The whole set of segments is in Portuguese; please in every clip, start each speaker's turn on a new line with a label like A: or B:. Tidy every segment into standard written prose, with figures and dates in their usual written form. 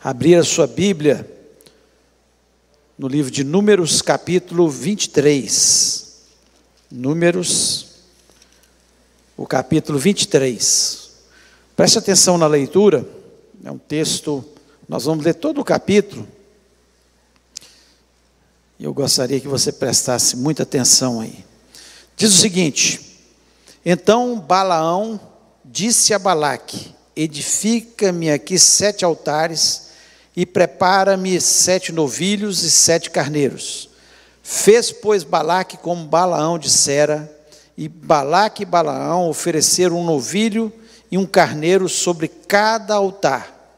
A: Abrir a sua Bíblia no livro de Números, capítulo 23. Números, o capítulo 23. Preste atenção na leitura, é um texto, nós vamos ler todo o capítulo. E eu gostaria que você prestasse muita atenção aí. Diz o seguinte: então Balaão disse a Balaque: edifica-me aqui 7 altares e prepara-me 7 novilhos e 7 carneiros. Fez, pois, Balaque como Balaão dissera, e Balaque e Balaão ofereceram um novilho e um carneiro sobre cada altar.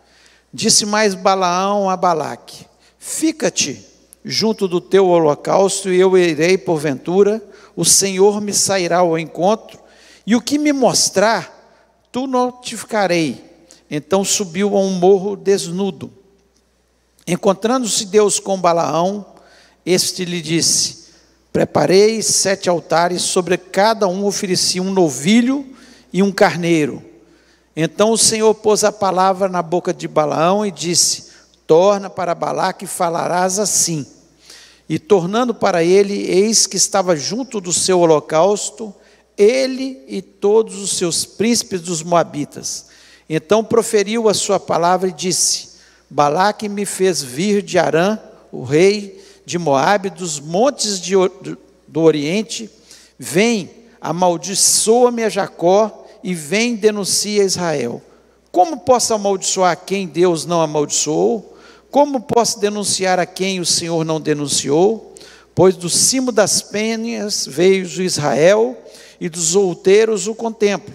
A: Disse mais Balaão a Balaque: fica-te junto do teu holocausto, e eu irei porventura, o Senhor me sairá ao encontro, e o que me mostrar, tu notificarei. Então subiu a um morro desnudo. Encontrando-se Deus com Balaão, este lhe disse: preparei 7 altares, sobre cada um ofereci um novilho e um carneiro. Então o Senhor pôs a palavra na boca de Balaão e disse: torna para Balaque e falarás assim. E tornando para ele, eis que estava junto do seu holocausto, ele e todos os seus príncipes dos Moabitas. Então proferiu a sua palavra e disse: Balaque me fez vir de Arã, o rei de Moabe, dos montes do Oriente. Vem, amaldiçoa-me a Jacó, e vem, denuncia a Israel. Como posso amaldiçoar quem Deus não amaldiçoou? Como posso denunciar a quem o Senhor não denunciou? Pois do cimo das penhas veio Israel, e dos outeiros o contemplo.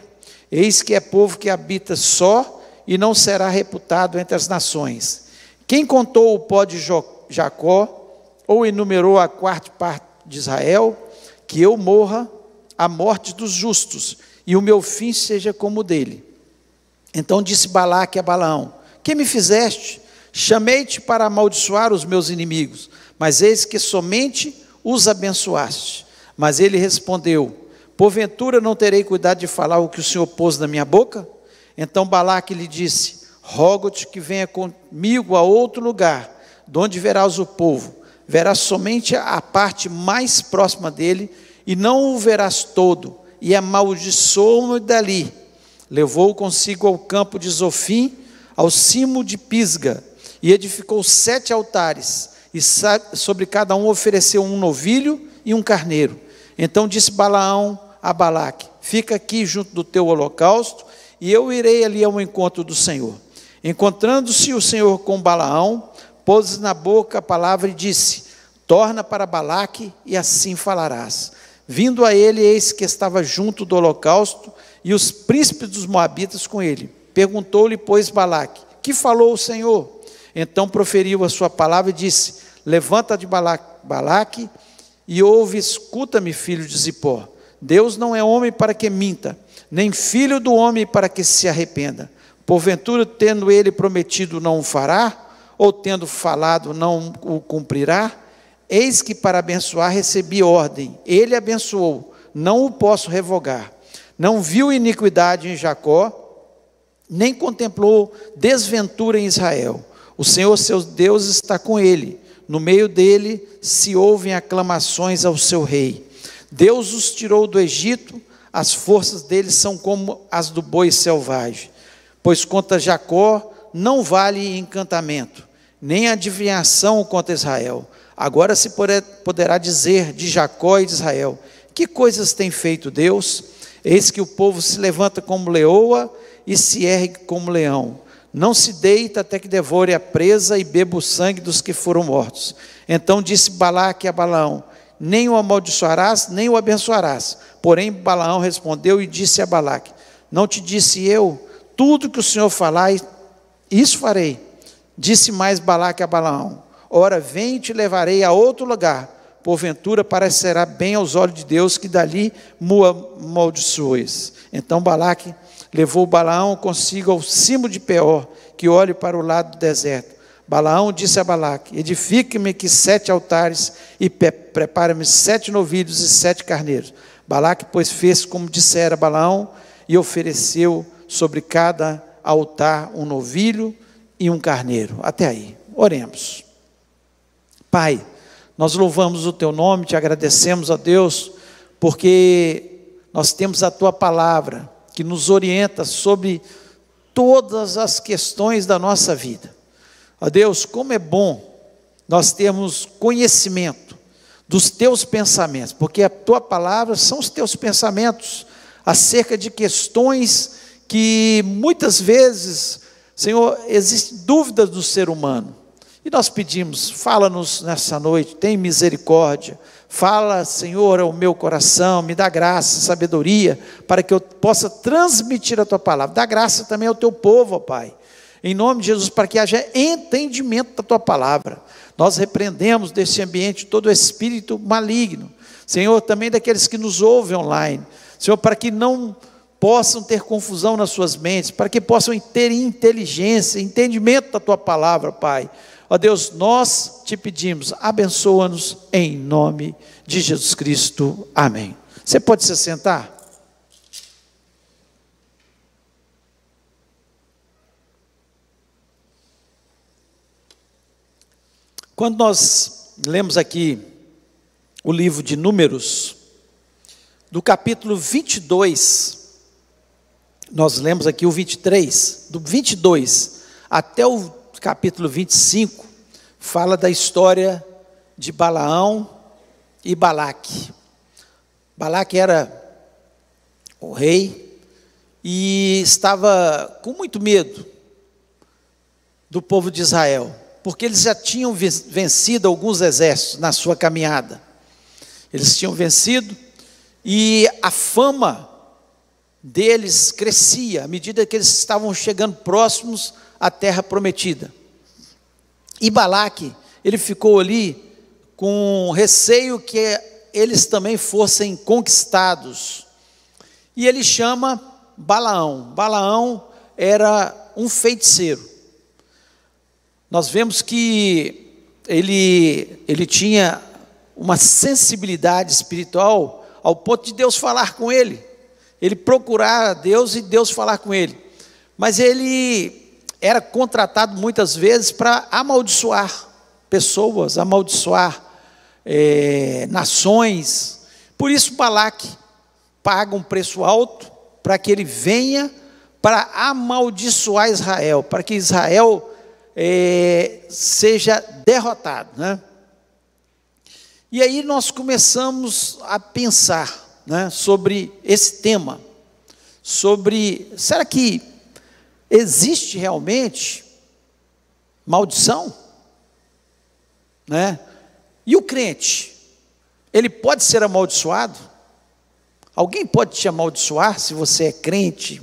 A: Eis que é povo que habita só, e não será reputado entre as nações. Quem contou o pó de Jacó, ou enumerou a 4ª parte de Israel? Que eu morra a morte dos justos, e o meu fim seja como o dele. Então disse Balaque a Balaão: que me fizeste? Chamei-te para amaldiçoar os meus inimigos, mas eis que somente os abençoaste. Mas ele respondeu: porventura não terei cuidado de falar o que o Senhor pôs na minha boca? Então Balaque lhe disse: rogo-te que venha comigo a outro lugar, de onde verás o povo. Verás somente a parte mais próxima dele, e não o verás todo, e amaldiçoou-me dali. Levou-o consigo ao campo de Zofim, ao cimo de Pisga, e edificou 7 altares, e sobre cada um ofereceu um novilho e um carneiro. Então disse Balaão a Balaque: fica aqui junto do teu holocausto, e eu irei ali ao encontro do Senhor. Encontrando-se o Senhor com Balaão, pôs na boca a palavra e disse: torna para Balaque, e assim falarás. Vindo a ele, eis que estava junto do holocausto, e os príncipes dos Moabitas com ele. Perguntou-lhe, pois, Balaque: que falou o Senhor? Então proferiu a sua palavra e disse: levanta de Balaque, e ouve, escuta-me, filho de Zippor. Deus não é homem para que minta, nem filho do homem para que se arrependa. Porventura, tendo ele prometido, não o fará? Ou tendo falado, não o cumprirá? Eis que para abençoar recebi ordem, ele abençoou, não o posso revogar. Não viu iniquidade em Jacó, nem contemplou desventura em Israel. O Senhor, seu Deus, está com ele. No meio dele se ouvem aclamações ao seu rei. Deus os tirou do Egito, as forças deles são como as do boi selvagem. Pois contra Jacó não vale encantamento, nem adivinhação contra Israel. Agora se poderá dizer de Jacó e de Israel: que coisas tem feito Deus? Eis que o povo se levanta como leoa e se ergue como leão. Não se deita até que devore a presa e beba o sangue dos que foram mortos. Então disse Balaque a Balaão: nem o amaldiçoarás, nem o abençoarás. Porém Balaão respondeu e disse a Balaque: não te disse eu, tudo que o Senhor falar, isso farei. Disse mais Balaque a Balaão: ora, vem e te levarei a outro lugar, porventura parecerá bem aos olhos de Deus que dali me amaldiçoes. Então Balaque levou Balaão consigo ao cimo de Peor, que olhe para o lado do deserto. Balaão disse a Balaque: edifique-me aqui 7 altares e prepara-me 7 novilhos e 7 carneiros. Balaque, pois, fez como dissera Balaão, e ofereceu sobre cada altar um novilho e um carneiro. Até aí, oremos. Pai, nós louvamos o Teu nome, Te agradecemos, ó Deus, porque nós temos a Tua palavra, que nos orienta sobre todas as questões da nossa vida. Ó Deus, como é bom nós termos conhecimento dos Teus pensamentos, porque a Tua palavra são os Teus pensamentos acerca de questões que muitas vezes, Senhor, existem dúvidas do ser humano. E nós pedimos, fala-nos nessa noite, tem misericórdia, fala, Senhor, ao meu coração, me dá graça, sabedoria, para que eu possa transmitir a Tua palavra. Dá graça também ao Teu povo, ó Pai, em nome de Jesus, para que haja entendimento da Tua palavra. Nós repreendemos desse ambiente todo o espírito maligno, Senhor, também daqueles que nos ouvem online, Senhor, para que não possam ter confusão nas suas mentes, para que possam ter inteligência, entendimento da Tua palavra, Pai. Ó Deus, nós Te pedimos, abençoa-nos em nome de Jesus Cristo, amém. Você pode se sentar? Quando nós lemos aqui o livro de Números, do capítulo 22, nós lemos aqui o 23, do 22 até o capítulo 25, fala da história de Balaão e Balaque. Balaque era o rei e estava com muito medo do povo de Israel, porque eles já tinham vencido alguns exércitos na sua caminhada. Eles tinham vencido e a fama deles crescia à medida que eles estavam chegando próximos à terra prometida. E Balaque, ele ficou ali com receio que eles também fossem conquistados. E ele chama Balaão. Balaão era um feiticeiro. Nós vemos que ele tinha uma sensibilidade espiritual ao ponto de Deus falar com ele. Ele procurar a Deus e Deus falar com ele. Mas ele era contratado muitas vezes para amaldiçoar pessoas, amaldiçoar nações. Por isso Balaque paga um preço alto para que ele venha para amaldiçoar Israel, para que Israel seja derrotado, né? E aí nós começamos a pensar, né, sobre esse tema, sobre, será que existe realmente maldição? Né? E o crente, ele pode ser amaldiçoado? Alguém pode te amaldiçoar se você é crente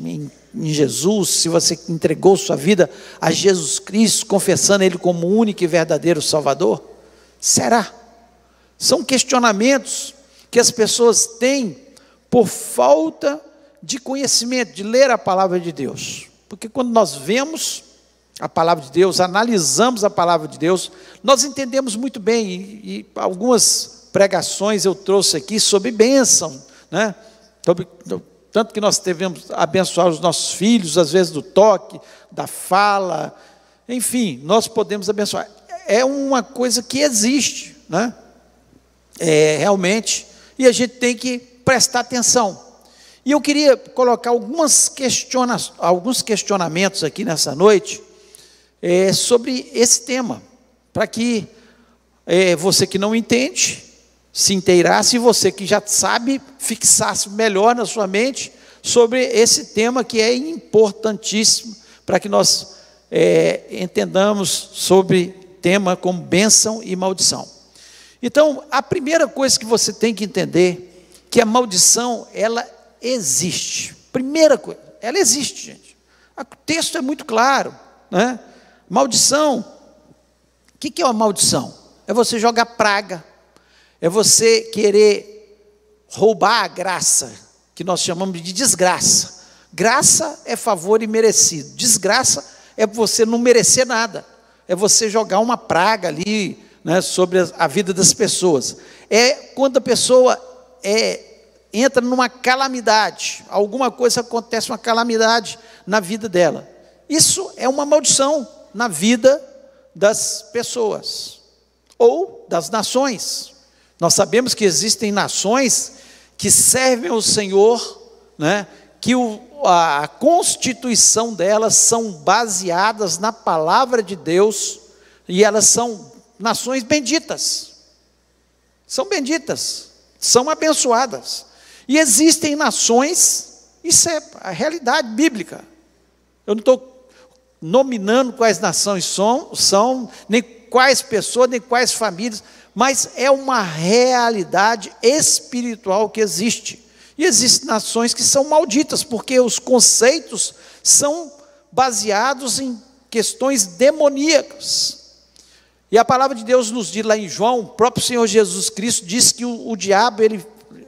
A: em Jesus, se você entregou sua vida a Jesus Cristo, confessando Ele como o único e verdadeiro Salvador? Será? São questionamentos que as pessoas têm por falta de conhecimento, de ler a palavra de Deus. Porque quando nós vemos a palavra de Deus, analisamos a palavra de Deus, nós entendemos muito bem, e algumas pregações eu trouxe aqui sobre bênção, né? Tanto que nós devemos abençoar os nossos filhos, às vezes do toque, da fala, enfim, nós podemos abençoar. É uma coisa que existe, né? Realmente, e a gente tem que prestar atenção. E eu queria colocar alguns questionamentos aqui nessa noite, sobre esse tema, para que você que não entende, se inteirasse, e você que já sabe, fixasse melhor na sua mente sobre esse tema que é importantíssimo, para que nós entendamos sobre tema como bênção e maldição. Então, a primeira coisa que você tem que entender, que a maldição, ela existe. Primeira coisa, ela existe, gente. O texto é muito claro, né? Maldição, o que é uma maldição? É você jogar praga, é você querer roubar a graça, que nós chamamos de desgraça. Graça é favor imerecido, desgraça é você não merecer nada, é você jogar uma praga ali, né, sobre a vida das pessoas. É quando a pessoa entra numa calamidade, alguma coisa acontece, uma calamidade na vida dela. Isso é uma maldição, na vida das pessoas ou das nações. Nós sabemos que existem nações que servem ao Senhor, né, que a constituição delas são baseadas na palavra de Deus, e elas são nações benditas, são benditas, são abençoadas. E existem nações, isso é a realidade bíblica. Eu não estou nominando quais nações são, nem quais pessoas, nem quais famílias, mas é uma realidade espiritual que existe. E existem nações que são malditas, porque os conceitos são baseados em questões demoníacas. E a palavra de Deus nos diz lá em João, o próprio Senhor Jesus Cristo diz que o diabo,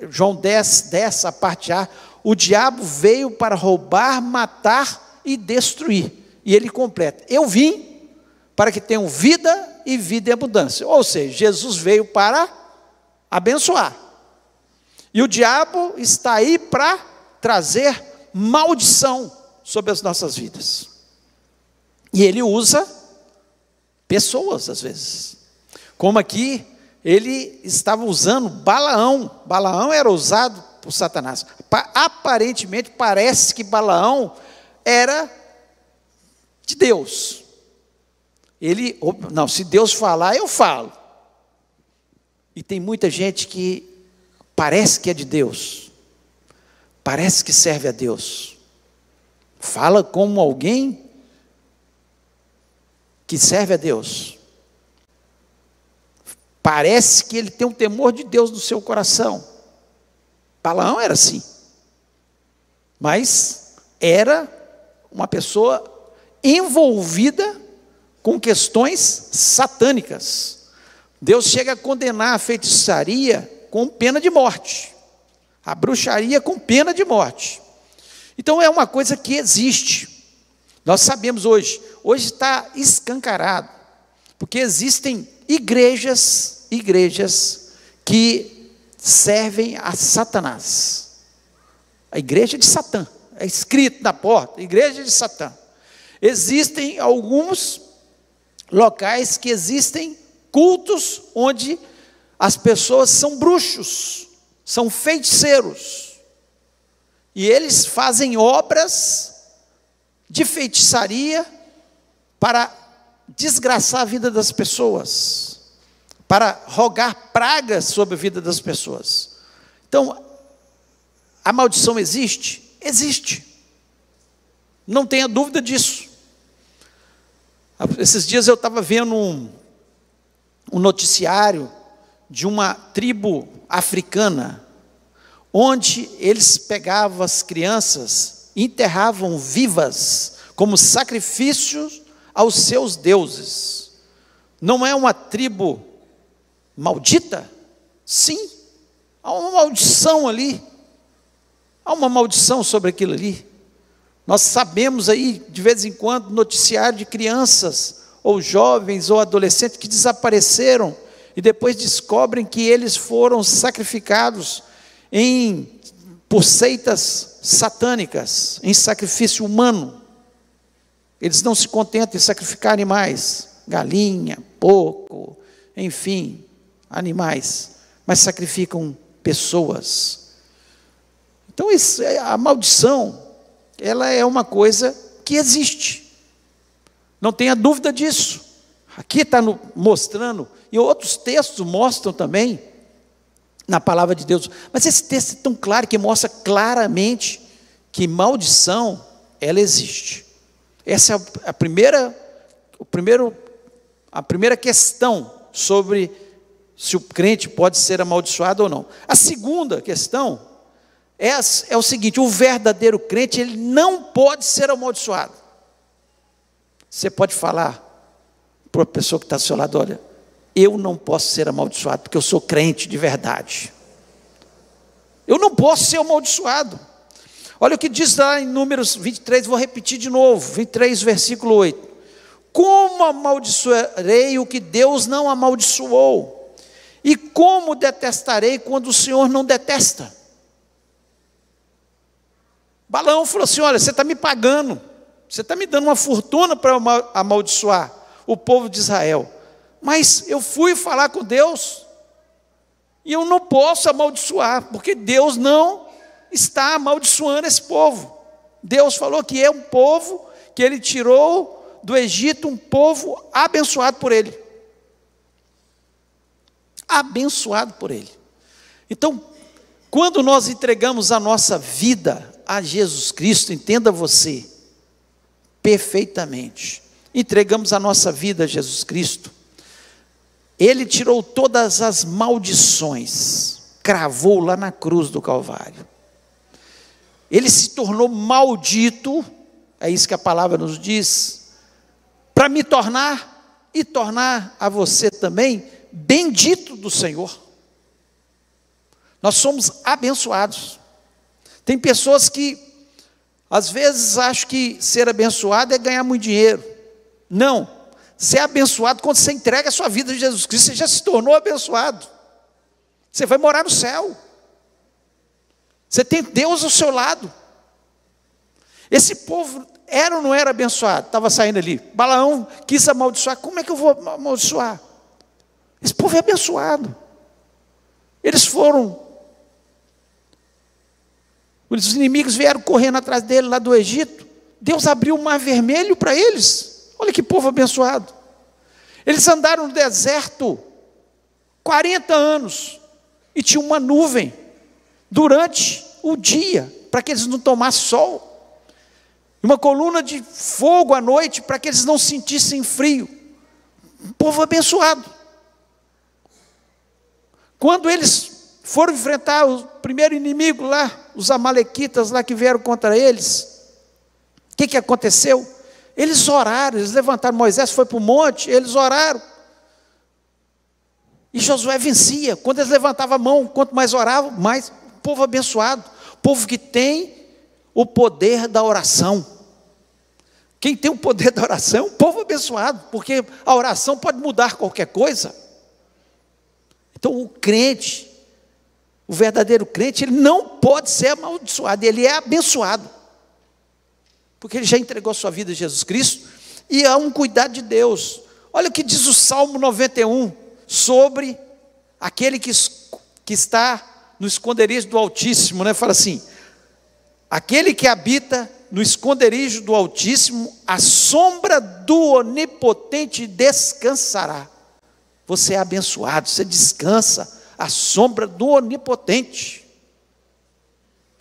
A: João 10, a parte A, o diabo veio para roubar, matar e destruir. E ele completa: eu vim para que tenham vida e vida em abundância. Ou seja, Jesus veio para abençoar. E o diabo está aí para trazer maldição sobre as nossas vidas. E ele usa pessoas, às vezes. Como aqui, ele estava usando Balaão. Balaão era usado por Satanás. Aparentemente, parece que Balaão era de Deus. Não, se Deus falar, eu falo. E tem muita gente que parece que é de Deus, parece que serve a Deus, fala como alguém que serve a Deus, parece que ele tem um temor de Deus no seu coração. Balaão era assim, mas era uma pessoa envolvida com questões satânicas. Deus chega a condenar a feitiçaria com pena de morte, a bruxaria com pena de morte. Então é uma coisa que existe. Nós sabemos hoje está escancarado, porque existem igrejas que servem a Satanás. A igreja de Satã, é escrito na porta, igreja de Satã. Existem alguns locais que existem cultos onde as pessoas são bruxos, são feiticeiros, e eles fazem obras de feitiçaria para desgraçar a vida das pessoas, para rogar pragas sobre a vida das pessoas. Então, a maldição existe? Existe, não tenha dúvida disso. Esses dias eu estava vendo um noticiário de uma tribo africana, onde eles pegavam as crianças, enterravam vivas, como sacrifícios aos seus deuses. Não é uma tribo maldita? Sim, há uma maldição ali, há uma maldição sobre aquilo ali. Nós sabemos aí, de vez em quando, noticiário de crianças, ou jovens, ou adolescentes que desapareceram, e depois descobrem que eles foram sacrificados por seitas satânicas, em sacrifício humano. Eles não se contentam em sacrificar animais, galinha, porco, enfim, animais, mas sacrificam pessoas. Então a maldição, ela é uma coisa que existe, não tenha dúvida disso. Aqui está mostrando, e outros textos mostram também, na palavra de Deus, mas esse texto é tão claro que mostra claramente que maldição, ela existe. Essa é a primeira questão sobre se o crente pode ser amaldiçoado ou não. A segunda questão é o seguinte: o verdadeiro crente, ele não pode ser amaldiçoado. Você pode falar para a pessoa que está ao seu lado: olha, eu não posso ser amaldiçoado, porque eu sou crente de verdade. Eu não posso ser amaldiçoado. Olha o que diz lá em Números 23, vou repetir de novo, 23, versículo 8. Como amaldiçoarei o que Deus não amaldiçoou? E como detestarei quando o Senhor não detesta? Balaão falou assim: olha, você está me pagando, Você está me dando uma fortuna para amaldiçoar o povo de Israel. Mas eu fui falar com Deus e eu não posso amaldiçoar, porque Deus não está amaldiçoando esse povo. Deus falou que é um povo que Ele tirou do Egito, um povo abençoado por Ele. Abençoado por Ele. Então, quando nós entregamos a nossa vida a Jesus Cristo, entenda você, perfeitamente, entregamos a nossa vida a Jesus Cristo, Ele tirou todas as maldições, cravou lá na cruz do Calvário. Ele se tornou maldito, é isso que a palavra nos diz, para me tornar e tornar a você também bendito do Senhor. Nós somos abençoados. Tem pessoas que às vezes acham que ser abençoado é ganhar muito dinheiro. Não, ser abençoado quando você entrega a sua vida a Jesus Cristo, você já se tornou abençoado. Você vai morar no céu. Você tem Deus ao seu lado. Esse povo era ou não era abençoado? Estava saindo ali. Balaão quis amaldiçoar. Como é que eu vou amaldiçoar? Esse povo é abençoado. Eles foram. Os inimigos vieram correndo atrás dele lá do Egito. Deus abriu o mar vermelho para eles. Olha que povo abençoado. Eles andaram no deserto 40 anos e tinha uma nuvem durante o dia, para que eles não tomassem sol. Uma coluna de fogo à noite, para que eles não sentissem frio. Um povo abençoado. Quando eles foram enfrentar o primeiro inimigo lá, os amalequitas lá que vieram contra eles, o que aconteceu? Eles oraram, eles levantaram, Moisés foi para o monte, eles oraram. E Josué vencia. Quando eles levantavam a mão, quanto mais oravam, mais povo abençoado. Povo que tem o poder da oração. Quem tem o poder da oração é um povo abençoado, porque a oração pode mudar qualquer coisa. Então o crente, o verdadeiro crente, ele não pode ser amaldiçoado, ele é abençoado. Porque ele já entregou a sua vida a Jesus Cristo, e há um cuidado de Deus. Olha o que diz o Salmo 91, sobre aquele que está no esconderijo do Altíssimo, né? Fala assim: aquele que habita no esconderijo do Altíssimo, a sombra do Onipotente descansará. Você é abençoado, você descansa à sombra do Onipotente.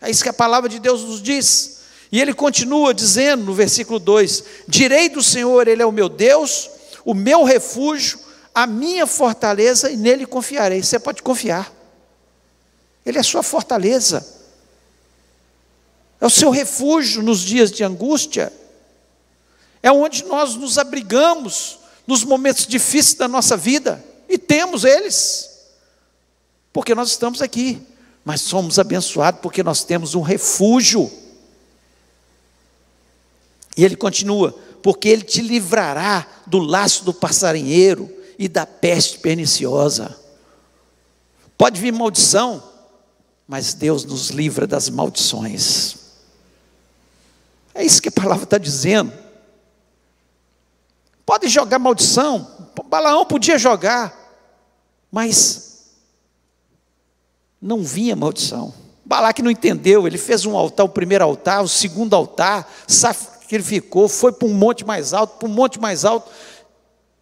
A: É isso que a palavra de Deus nos diz. E ele continua dizendo no versículo 2: direi do Senhor, Ele é o meu Deus, o meu refúgio, a minha fortaleza, e nele confiarei. Você pode confiar. Ele é a sua fortaleza. É o seu refúgio nos dias de angústia. É onde nós nos abrigamos nos momentos difíceis da nossa vida. E temos eles. Porque nós estamos aqui. Mas somos abençoados porque nós temos um refúgio. E ele continua: porque ele te livrará do laço do passarinheiro e da peste perniciosa. Pode vir maldição, mas Deus nos livra das maldições. É isso que a palavra está dizendo. Pode jogar maldição, Balaão podia jogar, mas não vinha maldição. Balaque não entendeu, ele fez um altar, o primeiro altar, o segundo altar, sacrificou, foi para um monte mais alto, para um monte mais alto.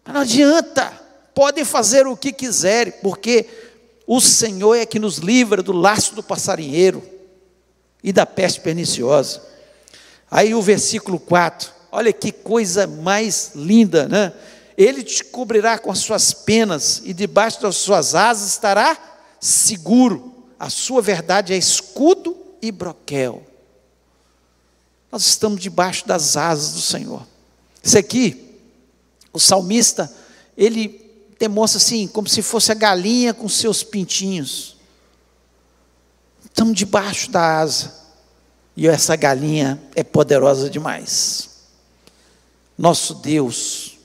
A: Mas não adianta, podem fazer o que quiserem, porque o Senhor é que nos livra do laço do passarinheiro e da peste perniciosa. Aí o versículo 4, olha que coisa mais linda, né? Ele te cobrirá com as suas penas e debaixo das suas asas estará seguro. A sua verdade é escudo e broquel. Nós estamos debaixo das asas do Senhor. Isso aqui, o salmista, ele demonstra assim, como se fosse a galinha com seus pintinhos. Estamos debaixo da asa. E essa galinha é poderosa demais. Nosso Deus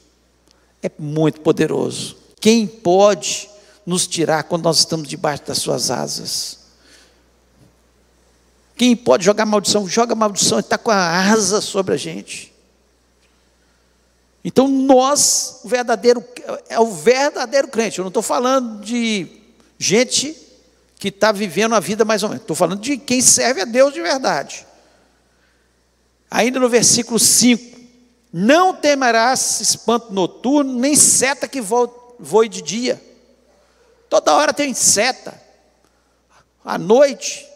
A: é muito poderoso. Quem pode nos tirar quando nós estamos debaixo das suas asas? Quem pode jogar maldição? Joga maldição, ele está com a asa sobre a gente. Então nós, é o verdadeiro crente. Eu não estou falando de gente que está vivendo a vida mais ou menos. Estou falando de quem serve a Deus de verdade. Ainda no versículo 5. Não temerás espanto noturno, nem seta que voe de dia. Toda hora tem seta. À noite,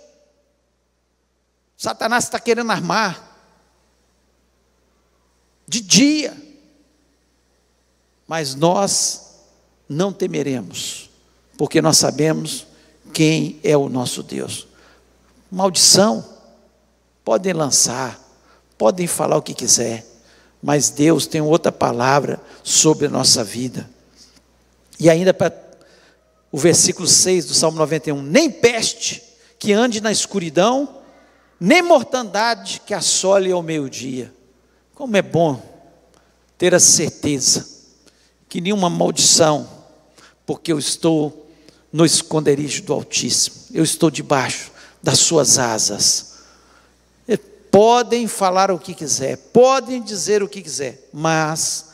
A: Satanás está querendo armar. De dia. Mas nós não temeremos, porque nós sabemos quem é o nosso Deus. Maldição, podem lançar, podem falar o que quiser, mas Deus tem outra palavra sobre a nossa vida. E ainda para o versículo 6 do Salmo 91, nem peste que ande na escuridão, nem mortandade que assole ao meio-dia. Como é bom ter a certeza que nenhuma maldição, porque eu estou no esconderijo do Altíssimo, eu estou debaixo das suas asas. Podem falar o que quiser, podem dizer o que quiser, mas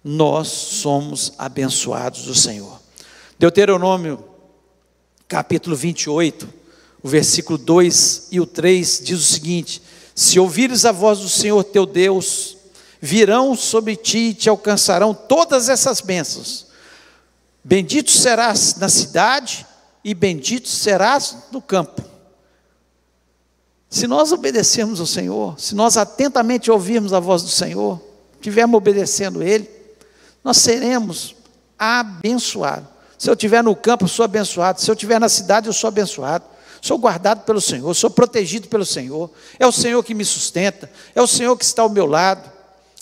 A: nós somos abençoados do Senhor. Deuteronômio, capítulo 28, o versículo 2 e o 3, diz o seguinte: se ouvires a voz do Senhor teu Deus, virão sobre ti e te alcançarão todas essas bênçãos. Bendito serás na cidade e bendito serás no campo. Se nós obedecermos ao Senhor, se nós atentamente ouvirmos a voz do Senhor, estivermos obedecendo Ele, nós seremos abençoados. Se eu estiver no campo, eu sou abençoado. Se eu estiver na cidade, eu sou abençoado. Sou guardado pelo Senhor, sou protegido pelo Senhor. É o Senhor que me sustenta, é o Senhor que está ao meu lado,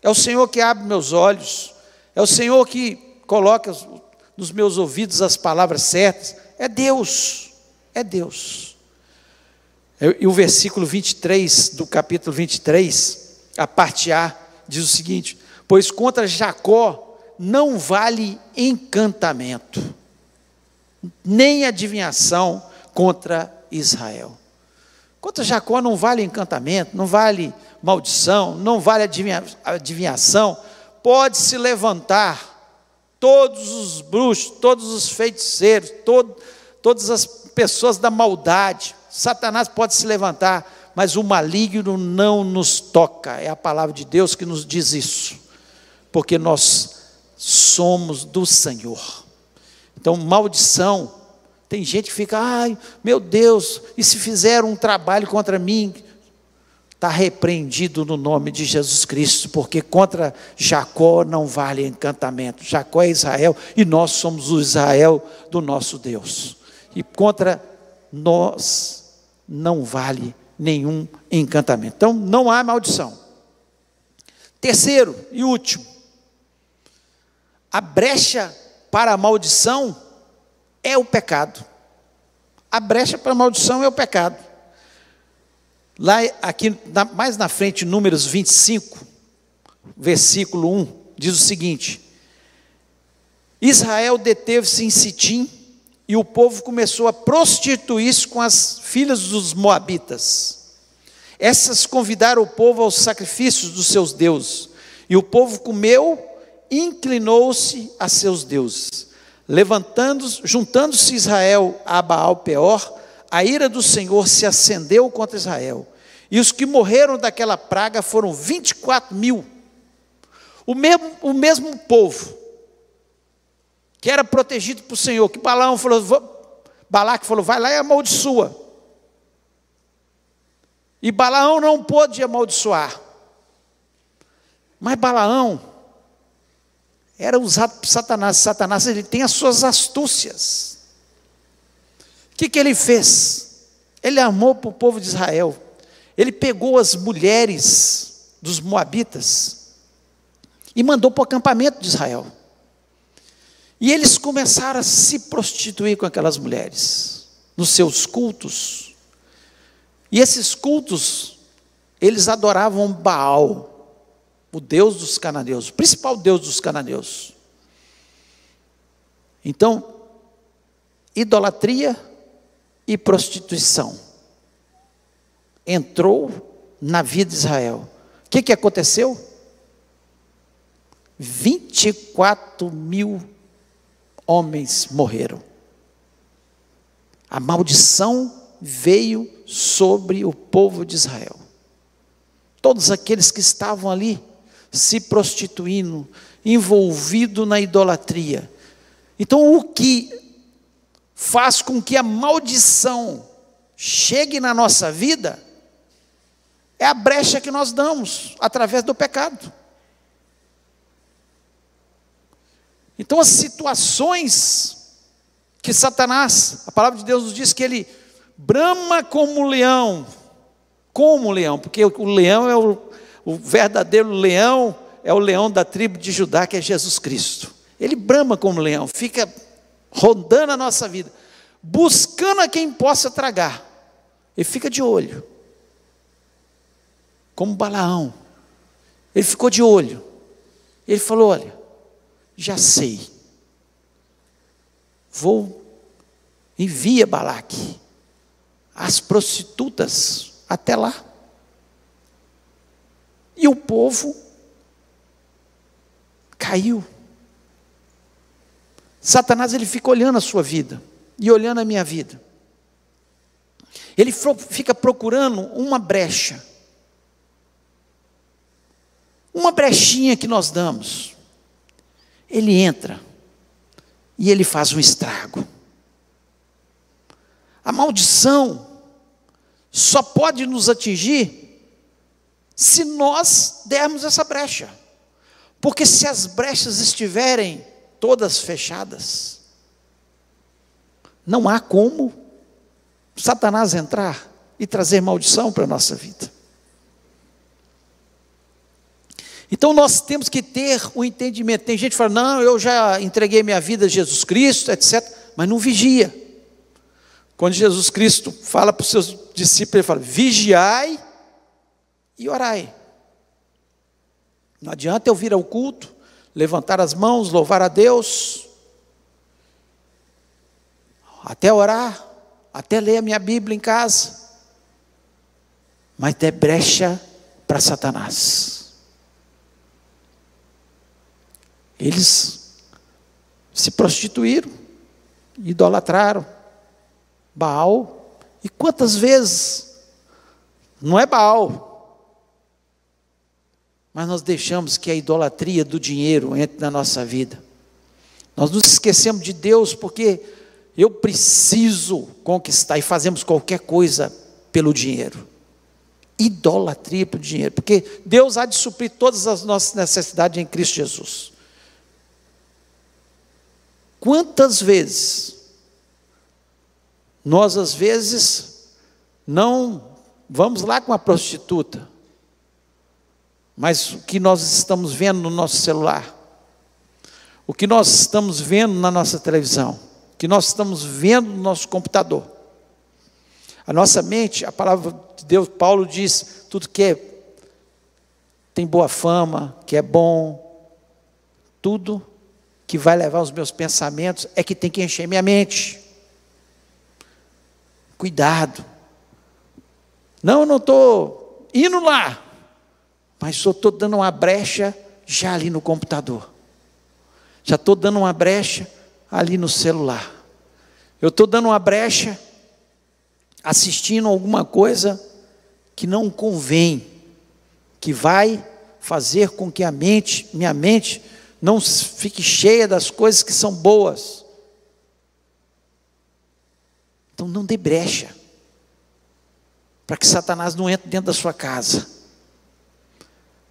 A: é o Senhor que abre meus olhos, é o Senhor que coloca nos meus ouvidos as palavras certas. É Deus, é Deus. E o versículo 23 do capítulo 23, a parte A, diz o seguinte: pois contra Jacó não vale encantamento, nem adivinhação contra Israel. Contra Jacó não vale encantamento, não vale maldição, não vale adivinhação. Pode se levantar todos os bruxos, todos os feiticeiros, todas as pessoas da maldade. Satanás pode se levantar, mas o maligno não nos toca. É a palavra de Deus que nos diz isso, porque nós somos do Senhor. Então, maldição, tem gente que fica, ai, meu Deus, e se fizeram um trabalho contra mim? Está repreendido no nome de Jesus Cristo, porque contra Jacó não vale encantamento. Jacó é Israel, e nós somos o Israel do nosso Deus. E contra nós não vale nenhum encantamento. Então, não há maldição. Terceiro e último, a brecha para a maldição é o pecado. A brecha para a maldição é o pecado. Lá, aqui, mais na frente, Números 25, versículo 1, diz o seguinte: Israel deteve-se em Sitim, e o povo começou a prostituir-se com as filhas dos moabitas. Essas convidaram o povo aos sacrifícios dos seus deuses, e o povo comeu e inclinou-se a seus deuses. Juntando-se Israel a Baal-Peor, a ira do Senhor se acendeu contra Israel, e os que morreram daquela praga foram 24.000. O mesmo povo que era protegido por Senhor, que Balaque falou, vai lá e amaldiçoa. E Balaão não pôde amaldiçoar. Mas Balaão era usado por Satanás. Satanás, ele tem as suas astúcias. O que ele fez? Ele armou para o povo de Israel. Ele pegou as mulheres dos moabitas e mandou para o acampamento de Israel. E eles começaram a se prostituir com aquelas mulheres, nos seus cultos. E esses cultos, eles adoravam Baal, o deus dos cananeus, o principal deus dos cananeus. Então, idolatria e prostituição entrou na vida de Israel. O que aconteceu? 24.000 homens morreram. A maldição veio sobre o povo de Israel. Todos aqueles que estavam ali se prostituindo, envolvidos na idolatria. Então, o que faz com que a maldição chegue na nossa vida é a brecha que nós damos através do pecado. Então, as situações que Satanás, a palavra de Deus nos diz que ele brama como leão, porque o leão é o verdadeiro leão, é o leão da tribo de Judá, que é Jesus Cristo. Ele brama como leão, fica rondando a nossa vida, buscando a quem possa tragar. Ele fica de olho, como Balaão. Ele ficou de olho. Ele falou: olha, já sei, envia Balaque as prostitutas até lá. E o povo caiu. Satanás, ele fica olhando a sua vida e olhando a minha vida. Ele fica procurando uma brecha, uma brechinha que nós damos. Ele entra e ele faz um estrago. A maldição só pode nos atingir se nós dermos essa brecha. Porque se as brechas estiverem todas fechadas, não há como Satanás entrar e trazer maldição para a nossa vida. Então nós temos que ter um entendimento. Tem gente que fala: não, eu já entreguei minha vida a Jesus Cristo, etc. Mas não vigia. Quando Jesus Cristo fala para os seus discípulos, ele fala: vigiai e orai. Não adianta eu vir ao culto, levantar as mãos, louvar a Deus, até orar, até ler a minha Bíblia em casa, mas der brecha para Satanás. Eles se prostituíram, idolatraram Baal. E quantas vezes não é Baal, mas nós deixamos que a idolatria do dinheiro entre na nossa vida. Nós nos esquecemos de Deus porque eu preciso conquistar e fazemos qualquer coisa pelo dinheiro. Idolatria pelo dinheiro, porque Deus há de suprir todas as nossas necessidades em Cristo Jesus. Quantas vezes nós, às vezes, não vamos lá com a prostituta, mas o que nós estamos vendo no nosso celular, o que nós estamos vendo na nossa televisão, o que nós estamos vendo no nosso computador, a nossa mente, a palavra de Deus, Paulo diz, tudo que tem boa fama, que é bom, tudo que vai levar os meus pensamentos é que tem que encher minha mente. Cuidado. Não, eu não estou indo lá, mas eu estou dando uma brecha já ali no computador. Já estou dando uma brecha ali no celular. Eu estou dando uma brecha assistindo alguma coisa que não convém, que vai fazer com que minha mente não fique cheia das coisas que são boas. Então não dê brecha para que Satanás não entre dentro da sua casa,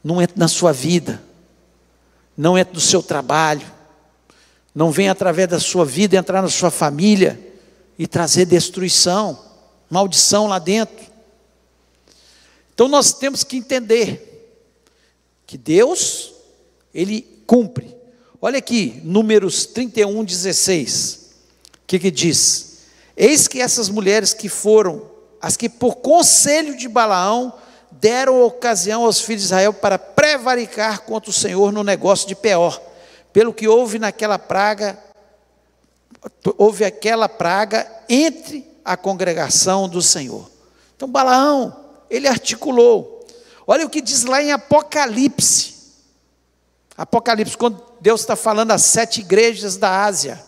A: não entre na sua vida, não entre no seu trabalho, não venha através da sua vida entrar na sua família e trazer destruição, maldição lá dentro. Então nós temos que entender que Deus, Ele cumpre. Olha aqui, Números 31, 16. O que diz? Eis que essas mulheres que foram, as que por conselho de Balaão, deram ocasião aos filhos de Israel para prevaricar contra o Senhor no negócio de Peor, pelo que houve aquela praga entre a congregação do Senhor. Então Balaão, ele articulou. Olha o que diz lá em Apocalipse. Apocalipse, quando Deus está falando às 7 igrejas da Ásia,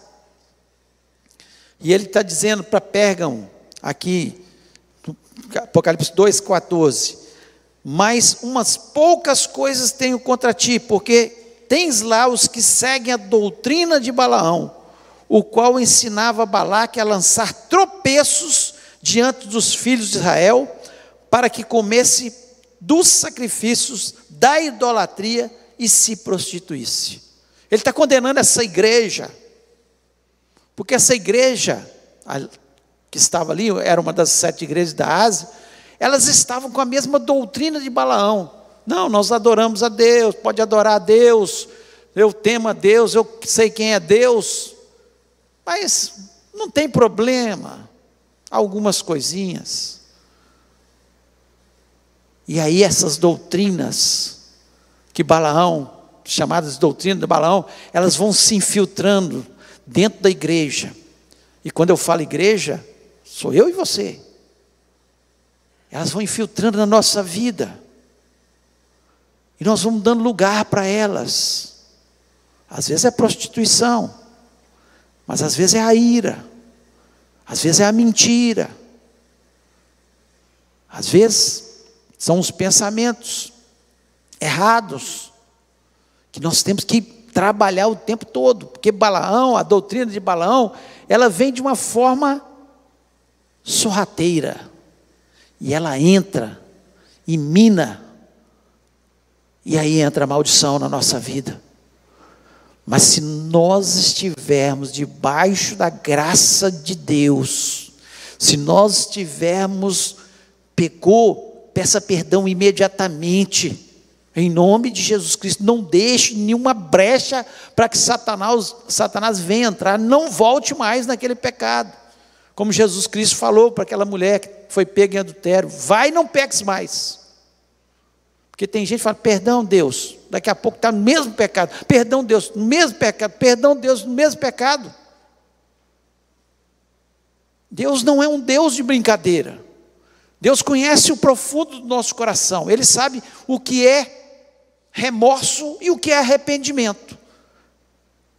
A: e Ele está dizendo para Pérgamo, aqui, Apocalipse 2,14, mas umas poucas coisas tenho contra ti, porque tens lá os que seguem a doutrina de Balaão, o qual ensinava Balaque a lançar tropeços diante dos filhos de Israel, para que comesse dos sacrifícios da idolatria e se prostituísse. Ele está condenando essa igreja, porque essa igreja que estava ali, era uma das 7 igrejas da Ásia, elas estavam com a mesma doutrina de Balaão. Não, nós adoramos a Deus, pode adorar a Deus, eu temo a Deus, eu sei quem é Deus, mas não tem problema, algumas coisinhas. E aí essas doutrinas que Balaão, chamadas de doutrina de Balaão, elas vão se infiltrando dentro da igreja. E quando eu falo igreja, sou eu e você. Elas vão infiltrando na nossa vida. E nós vamos dando lugar para elas. Às vezes é prostituição, mas às vezes é a ira, às vezes é a mentira, às vezes são os pensamentos errados, que nós temos que trabalhar o tempo todo, porque Balaão, a doutrina de Balaão, ela vem de uma forma sorrateira, e ela entra e mina, e aí entra a maldição na nossa vida. Mas se nós estivermos debaixo da graça de Deus, se nós estivermos, pecou, peça perdão imediatamente, em nome de Jesus Cristo. Não deixe nenhuma brecha para que Satanás venha entrar, não volte mais naquele pecado, como Jesus Cristo falou para aquela mulher que foi pega em adultério: vai e não peques mais. Porque tem gente que fala: perdão Deus, daqui a pouco está no mesmo pecado, perdão Deus, no mesmo pecado, perdão Deus, no mesmo pecado. Deus não é um Deus de brincadeira. Deus conhece o profundo do nosso coração, Ele sabe o que é remorso e o que é arrependimento.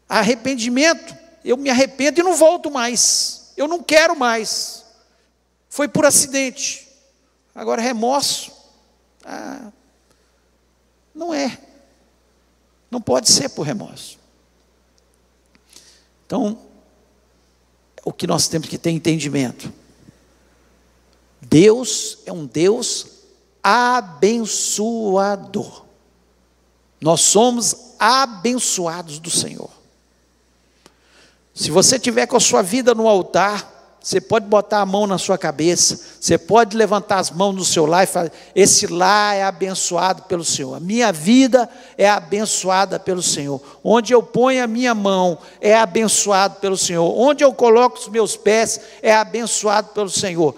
A: Arrependimento, eu me arrependo e não volto mais, eu não quero mais, foi por acidente. Agora remorso, não é, não pode ser por remorso. Então, o que nós temos que ter entendimento: Deus é um Deus abençoador. Nós somos abençoados do Senhor. Se você tiver com a sua vida no altar, você pode botar a mão na sua cabeça, você pode levantar as mãos no seu lar e falar: esse lar é abençoado pelo Senhor, a minha vida é abençoada pelo Senhor, onde eu ponho a minha mão é abençoado pelo Senhor, onde eu coloco os meus pés é abençoado pelo Senhor.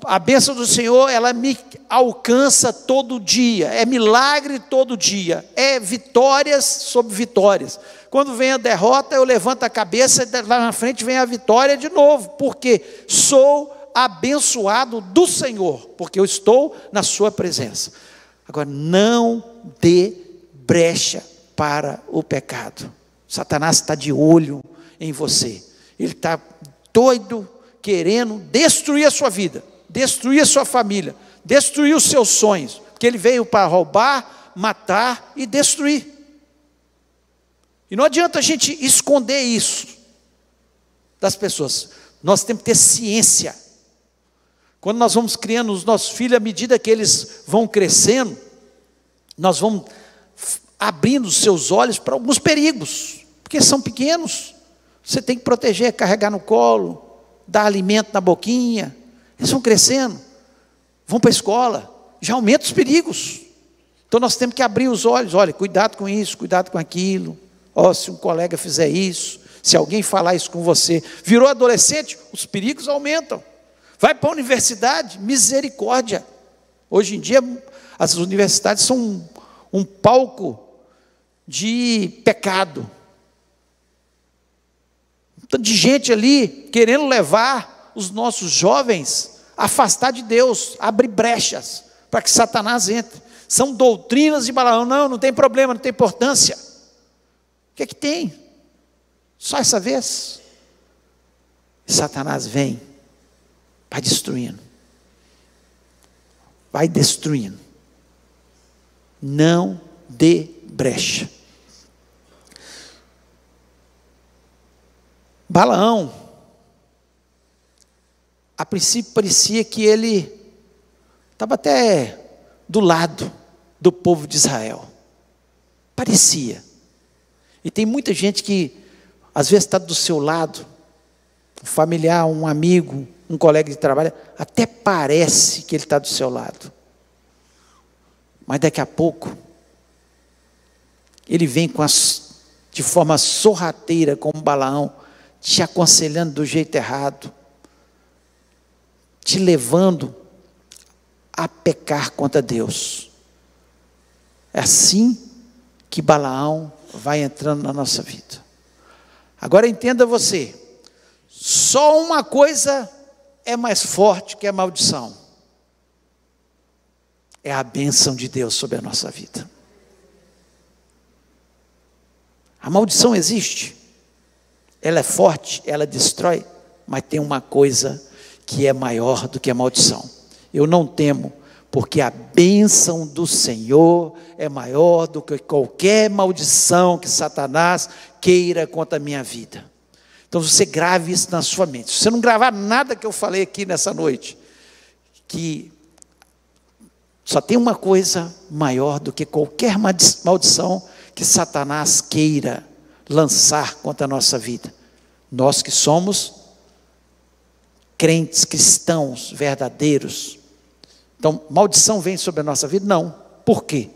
A: A bênção do Senhor, ela me alcança todo dia, é milagre todo dia, é vitórias sobre vitórias. Quando vem a derrota, eu levanto a cabeça e lá na frente vem a vitória de novo, porque sou abençoado do Senhor, porque eu estou na sua presença. Agora, não dê brecha para o pecado. Satanás está de olho em você, ele está doido, querendo destruir a sua vida, destruir a sua família, destruir os seus sonhos, porque ele veio para roubar, matar e destruir. E não adianta a gente esconder isso das pessoas, nós temos que ter ciência. Quando nós vamos criando os nossos filhos, à medida que eles vão crescendo, nós vamos abrindo os seus olhos para alguns perigos, porque são pequenos, você tem que proteger, carregar no colo, dar alimento na boquinha. Eles vão crescendo, vão para a escola, já aumenta os perigos. Então nós temos que abrir os olhos: olha, cuidado com isso, cuidado com aquilo. Se um colega fizer isso, se alguém falar isso com você, virou adolescente, os perigos aumentam. Vai para a universidade, misericórdia. Hoje em dia as universidades são um palco de pecado. Tanto de gente ali querendo levar os nossos jovens a afastar de Deus, abrir brechas para que Satanás entre. São doutrinas de Balaão. Não tem problema, não tem importância. que é que tem? Só essa vez? E Satanás vem, vai destruindo. Vai destruindo. Não dê brecha. Balaão, a princípio parecia que ele estava até do lado do povo de Israel. Parecia. E tem muita gente que às vezes está do seu lado, um familiar, um amigo, um colega de trabalho, até parece que ele está do seu lado. Mas daqui a pouco, ele vem de forma sorrateira, como Balaão, te aconselhando do jeito errado, te levando a pecar contra Deus. É assim que Balaão vai entrando na nossa vida. Agora entenda você, só uma coisa é mais forte que a maldição. É a bênção de Deus sobre a nossa vida. A maldição existe, ela é forte, ela destrói, mas tem uma coisa que é maior do que a maldição. Eu não temo, porque a bênção do Senhor é maior do que qualquer maldição que Satanás queira contra a minha vida. Então você grave isso na sua mente. Se você não gravar nada que eu falei aqui nessa noite, que só tem uma coisa maior do que qualquer maldição que Satanás queira lançar contra a nossa vida. Nós que somos crentes, cristãos, verdadeiros. Então, maldição vem sobre a nossa vida? Não. Por quê?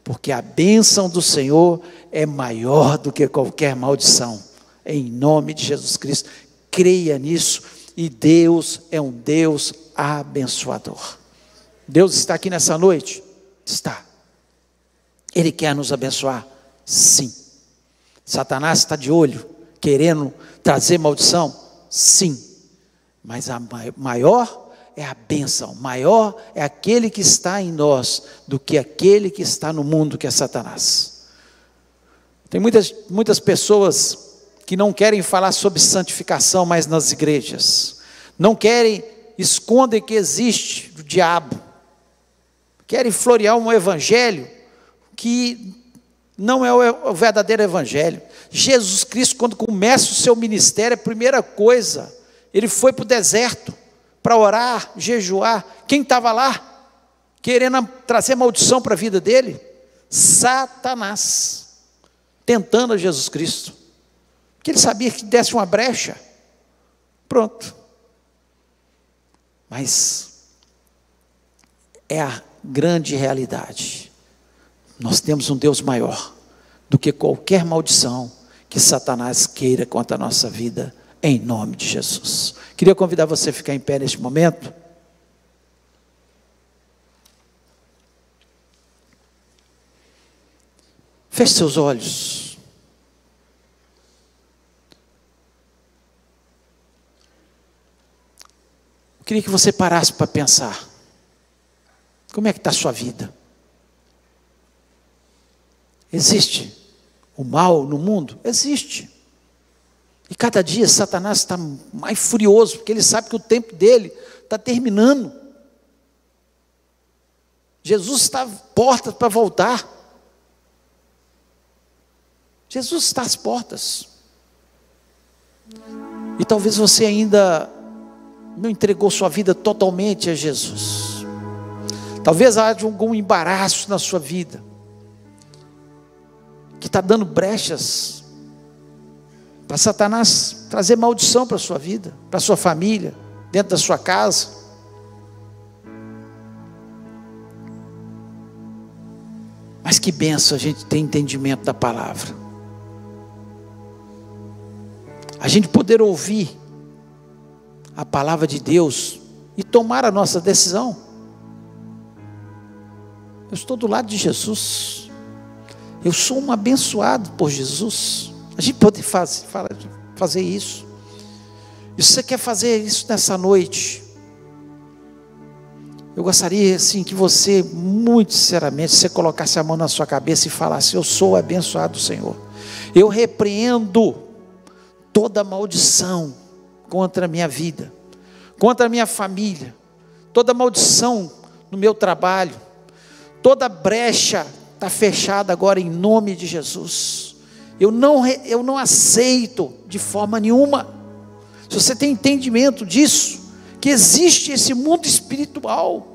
A: Porque a bênção do Senhor é maior do que qualquer maldição. Em nome de Jesus Cristo, creia nisso. E Deus é um Deus abençoador. Deus está aqui nessa noite? Está. Ele quer nos abençoar? Sim. Satanás está de olho, querendo trazer maldição? Sim. Mas a maior é a bênção, maior é aquele que está em nós do que aquele que está no mundo, que é Satanás. Tem muitas pessoas que não querem falar sobre santificação mais nas igrejas, não querem, escondem que existe o diabo, querem florear um evangelho que não é o verdadeiro evangelho. Jesus Cristo, quando começa o seu ministério, a primeira coisa, ele foi para o deserto, para orar, jejuar. Quem estava lá, querendo trazer maldição para a vida dele? Satanás, tentando a Jesus Cristo, porque ele sabia que desse uma brecha, pronto. Mas é a grande realidade, nós temos um Deus maior do que qualquer maldição que Satanás queira contra a nossa vida, em nome de Jesus. Queria convidar você a ficar em pé neste momento. Feche seus olhos. Eu queria que você parasse para pensar. Como é que está a sua vida? Existe o mal no mundo? Existe. E cada dia Satanás está mais furioso, porque ele sabe que o tempo dele está terminando. Jesus está às portas para voltar. Jesus está às portas. E talvez você ainda não entregou sua vida totalmente a Jesus. Talvez haja algum embaraço na sua vida, que está dando brechas para Satanás trazer maldição para a sua vida, para a sua família, dentro da sua casa. Mas que bênção a gente ter entendimento da palavra. A gente poder ouvir a palavra de Deus e tomar a nossa decisão. Eu estou do lado de Jesus. Eu sou um abençoado por Jesus. A gente pode fazer isso. E se você quer fazer isso nessa noite, eu gostaria assim que você, muito sinceramente, você colocasse a mão na sua cabeça e falasse: eu sou abençoado do Senhor. Eu repreendo toda maldição contra a minha vida, contra a minha família, toda maldição no meu trabalho, toda brecha está fechada agora em nome de Jesus. Eu não aceito de forma nenhuma. Se você tem entendimento disso, que existe esse mundo espiritual,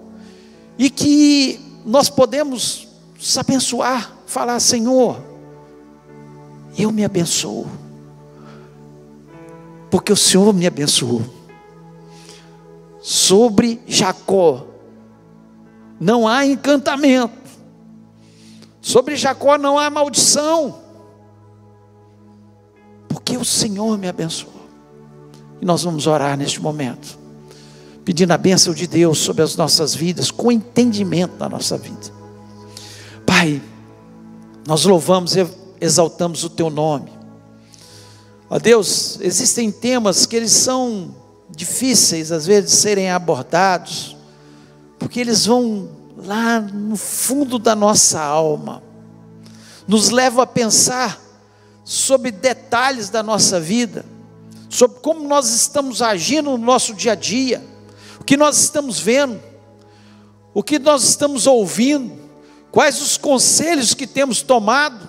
A: e que nós podemos nos abençoar, falar: Senhor, eu me abençoo, porque o Senhor me abençoou. Sobre Jacó não há encantamento, sobre Jacó não há maldição, porque o Senhor me abençoou. E nós vamos orar neste momento, pedindo a bênção de Deus sobre as nossas vidas, com entendimento da nossa vida. Pai, nós louvamos e exaltamos o Teu nome. Ó Deus, existem temas que eles são difíceis às vezes de serem abordados, porque eles vão lá no fundo da nossa alma, nos levam a pensar sobre detalhes da nossa vida, sobre como nós estamos agindo no nosso dia a dia, o que nós estamos vendo, o que nós estamos ouvindo, quais os conselhos que temos tomado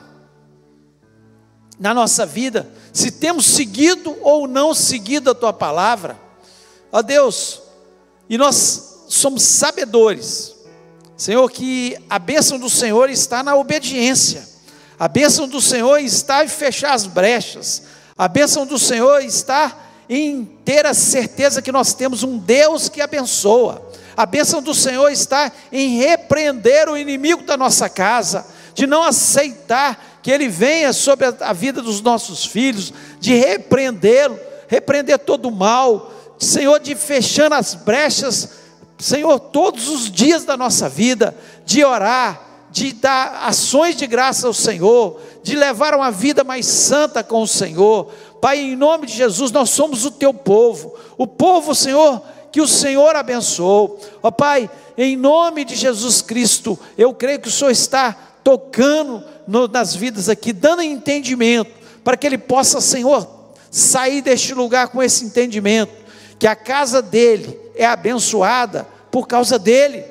A: na nossa vida, se temos seguido ou não seguido a Tua palavra. Ó Deus, e nós somos sabedores, Senhor, que a bênção do Senhor está na obediência, a bênção do Senhor está em fechar as brechas, a bênção do Senhor está em ter a certeza que nós temos um Deus que abençoa. A bênção do Senhor está em repreender o inimigo da nossa casa, de não aceitar que ele venha sobre a vida dos nossos filhos, de repreendê-lo, repreender todo o mal, Senhor, de fechando as brechas, Senhor, todos os dias da nossa vida, de orar, de dar ações de graça ao Senhor, de levar uma vida mais santa com o Senhor. Pai, em nome de Jesus, nós somos o Teu povo, o povo, Senhor, que o Senhor abençoou. Ó Pai, em nome de Jesus Cristo, eu creio que o Senhor está tocando nas vidas aqui, dando entendimento, para que ele possa, Senhor, sair deste lugar com esse entendimento, que a casa dele é abençoada por causa dele.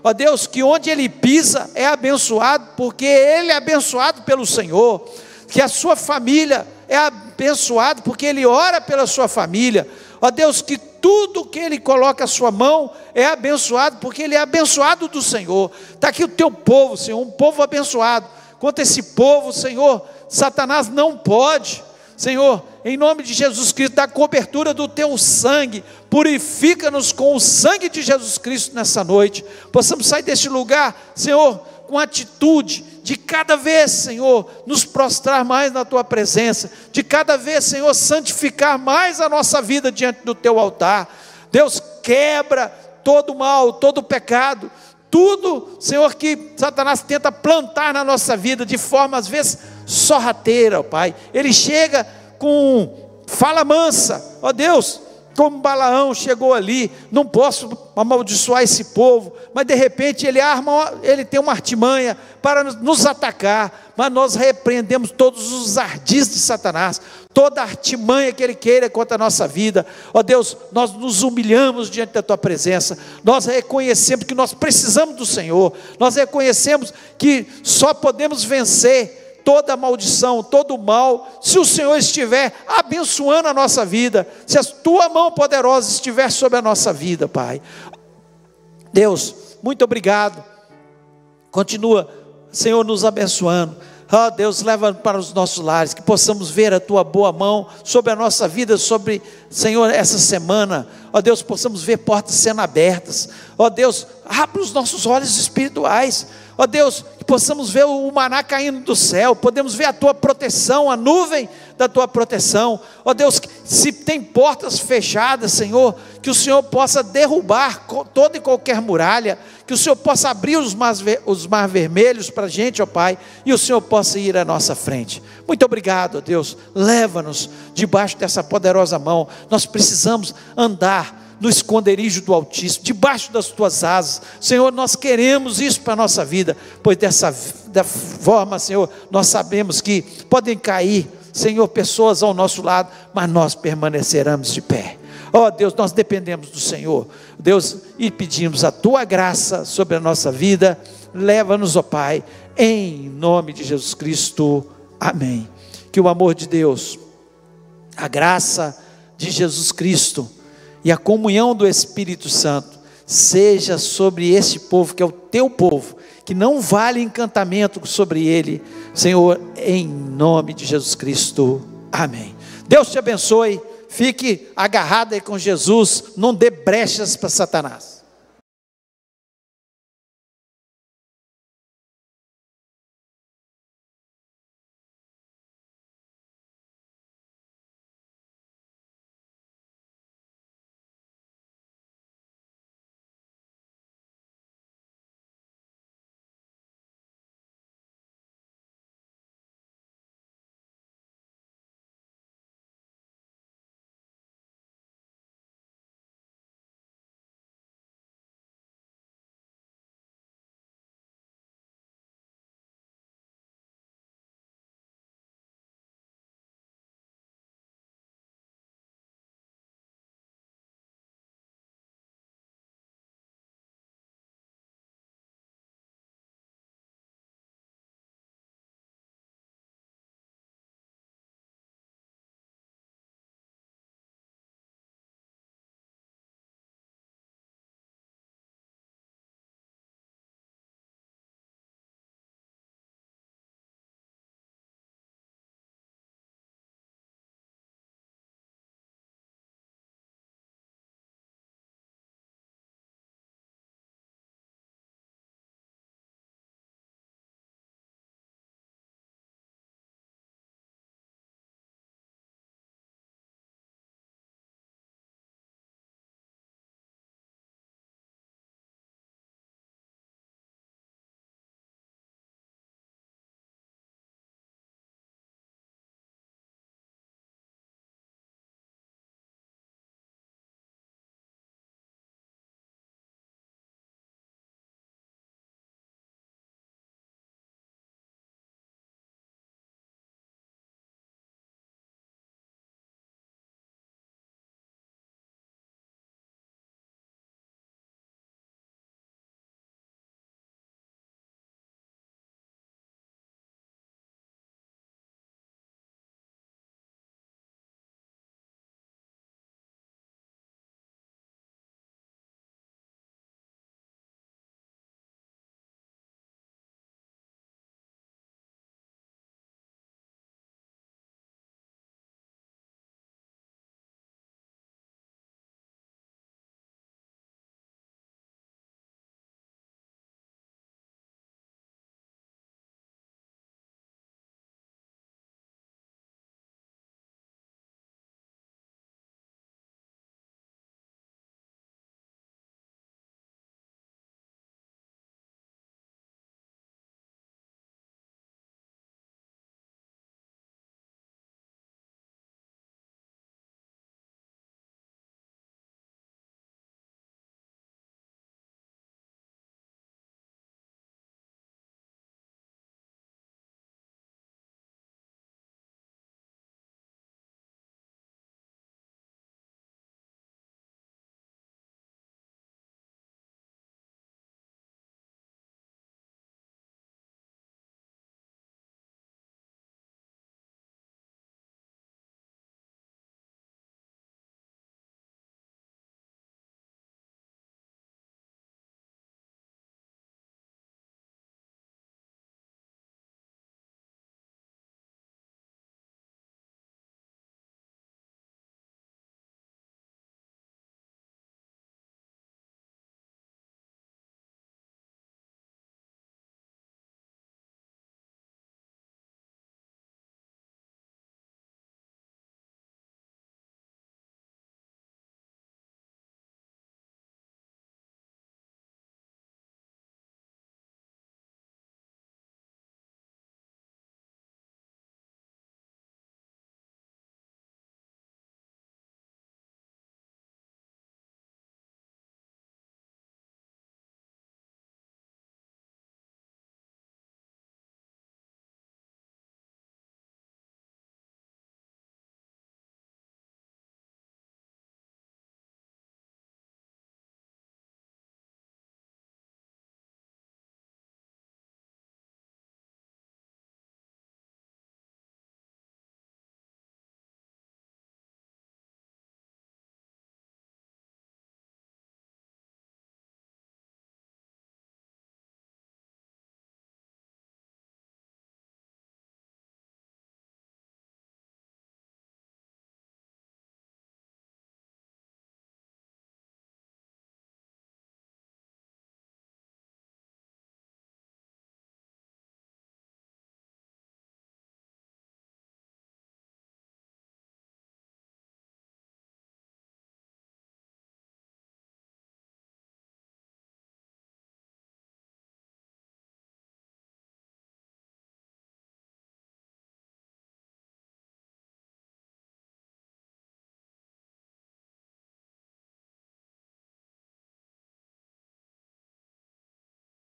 A: Ó Deus, que onde ele pisa é abençoado, porque ele é abençoado pelo Senhor, que a sua família é abençoada, porque ele ora pela sua família. Ó Deus, que tudo que ele coloca a sua mão é abençoado, porque ele é abençoado do Senhor. Está aqui o Teu povo, Senhor, um povo abençoado. Quanto a esse povo, Senhor, Satanás não pode, Senhor, em nome de Jesus Cristo, da cobertura do Teu sangue, purifica-nos com o sangue de Jesus Cristo nessa noite, possamos sair deste lugar, Senhor, com atitude, de cada vez, Senhor, nos prostrar mais na Tua presença, de cada vez, Senhor, santificar mais a nossa vida diante do Teu altar. Deus, quebra todo o mal, todo o pecado, tudo, Senhor, que Satanás tenta plantar na nossa vida, de forma às vezes sorrateira, ó Pai. Ele chega com fala mansa, ó Deus, como Balaão chegou ali: não posso amaldiçoar esse povo, mas de repente ele tem uma artimanha para nos atacar, mas nós repreendemos todos os ardis de Satanás, toda artimanha que ele queira contra a nossa vida. Ó Deus, nós nos humilhamos diante da Tua presença, nós reconhecemos que nós precisamos do Senhor, nós reconhecemos que só podemos vencer toda maldição, todo mal, se o Senhor estiver abençoando a nossa vida, se a Tua mão poderosa estiver sobre a nossa vida, Pai. Deus, muito obrigado, continua, Senhor, nos abençoando. Ó Deus, leva para os nossos lares, que possamos ver a Tua boa mão sobre a nossa vida, sobre, Senhor, essa semana. Ó Deus, possamos ver portas sendo abertas. Ó Deus, abre os nossos olhos espirituais. Ó Deus, que possamos ver o maná caindo do céu, podemos ver a Tua proteção, a nuvem da Tua proteção. Ó Deus, se tem portas fechadas, Senhor, que o Senhor possa derrubar toda e qualquer muralha, que o Senhor possa abrir os mar vermelhos para a gente, ó Pai, e o Senhor possa ir à nossa frente. Muito obrigado, ó Deus, leva-nos debaixo dessa poderosa mão. Nós precisamos andar no esconderijo do Altíssimo, debaixo das tuas asas. Senhor, nós queremos isso para a nossa vida, pois da forma, Senhor, nós sabemos que podem cair, Senhor, pessoas ao nosso lado, mas nós permaneceremos de pé. Ó Deus, nós dependemos do Senhor, Deus, e pedimos a tua graça sobre a nossa vida. Leva-nos, ó Pai, em nome de Jesus Cristo, amém. Que o amor de Deus, a graça de Jesus Cristo e a comunhão do Espírito Santo seja sobre este povo, que é o teu povo, que não vale encantamento sobre ele, Senhor, em nome de Jesus Cristo, amém. Deus te abençoe, fique agarrado aí com Jesus, não dê brechas para Satanás.